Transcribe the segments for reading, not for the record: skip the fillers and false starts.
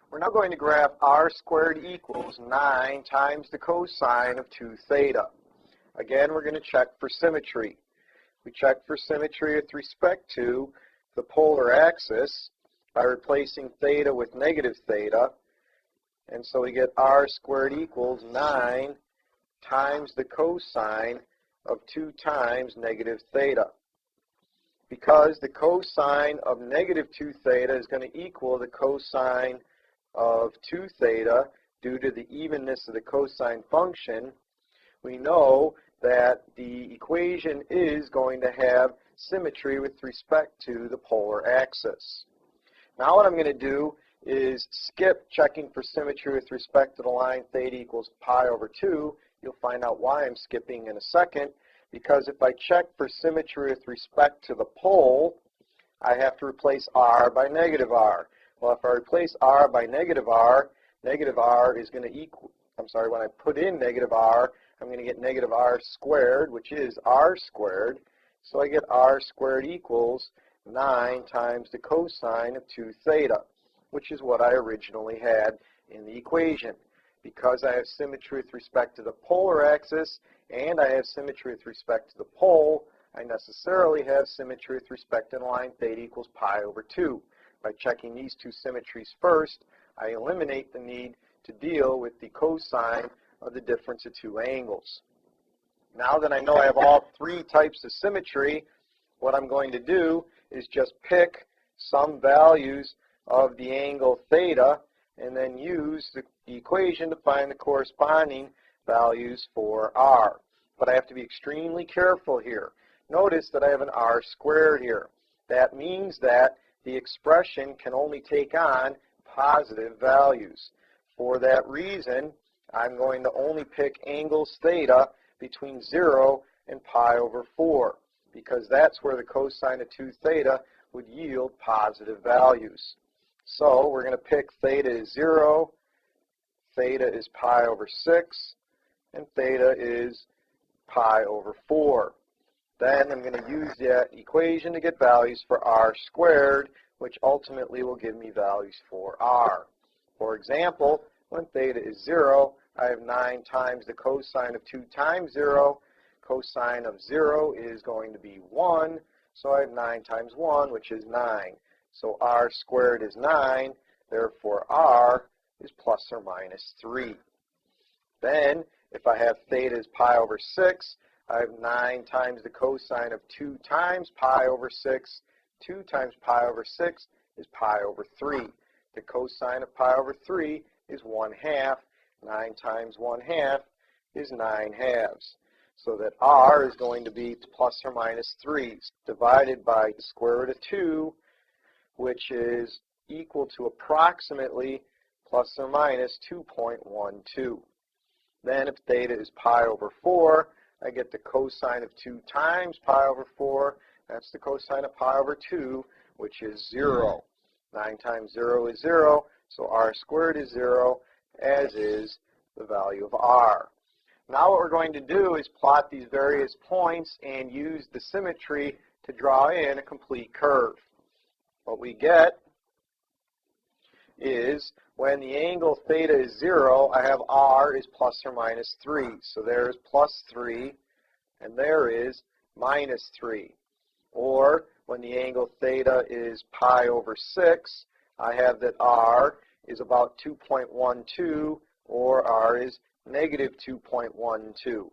We're now going to graph r squared equals 9 times the cosine of 2 theta. Again, we're going to check for symmetry. We check for symmetry with respect to the polar axis by replacing theta with negative theta. And so we get r squared equals 9 times the cosine of 2 times negative theta. Because the cosine of negative 2 theta is going to equal the cosine of 2 theta due to the evenness of the cosine function, we know that the equation is going to have symmetry with respect to the polar axis. Now what I'm going to do is skip checking for symmetry with respect to the line theta equals pi over 2. You'll find out why I'm skipping in a second, because if I check for symmetry with respect to the pole, I have to replace r by negative r. Well, if I replace r by negative r is going to equal, when I put in negative r, I'm going to get negative r squared, which is r squared. So I get r squared equals 9 times the cosine of 2 theta, which is what I originally had in the equation. Because I have symmetry with respect to the polar axis and I have symmetry with respect to the pole, I necessarily have symmetry with respect to the line theta equals pi over 2. By checking these two symmetries first, I eliminate the need to deal with the cosine of the difference of two angles. Now that I know I have all three types of symmetry, what I'm going to do is just pick some values of the angle theta and then use the equation to find the corresponding values for r. But I have to be extremely careful here. Notice that I have an r squared here. That means that the expression can only take on positive values. For that reason, I'm going to only pick angles theta between 0 and pi over 4, because that's where the cosine of 2 theta would yield positive values. So we're going to pick theta is 0, theta is pi over 6, and theta is pi over 4. Then I'm going to use that equation to get values for r squared, which ultimately will give me values for r. For example, when theta is 0, I have 9 times the cosine of 2 times 0. Cosine of 0 is going to be 1, so I have 9 times 1, which is 9. So r squared is 9, therefore r is plus or minus 3. Then, if I have theta is pi over 6, I have 9 times the cosine of 2 times pi over 6. 2 times pi over 6 is pi over 3. The cosine of pi over 3 is 1/2. 9 times 1/2 is 9/2. So that r is going to be plus or minus 3 divided by the square root of 2, which is equal to approximately plus or minus 2.12. Then if theta is pi over 4, I get the cosine of 2 times pi over 4. That's the cosine of pi over 2, which is 0. 9 times 0 is 0, so r squared is 0, as is the value of r. Now what we're going to do is plot these various points and use the symmetry to draw in a complete curve. What we get is when the angle theta is 0, I have r is plus or minus 3. So there is plus 3, and there is minus 3. Or when the angle theta is pi over 6, I have that r is about 2.12, or r is negative 2.12.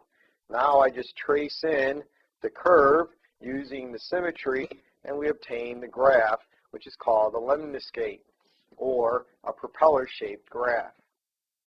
Now I just trace in the curve using the symmetry, and we obtain the graph, which is called a lemniscate, or a propeller-shaped graph.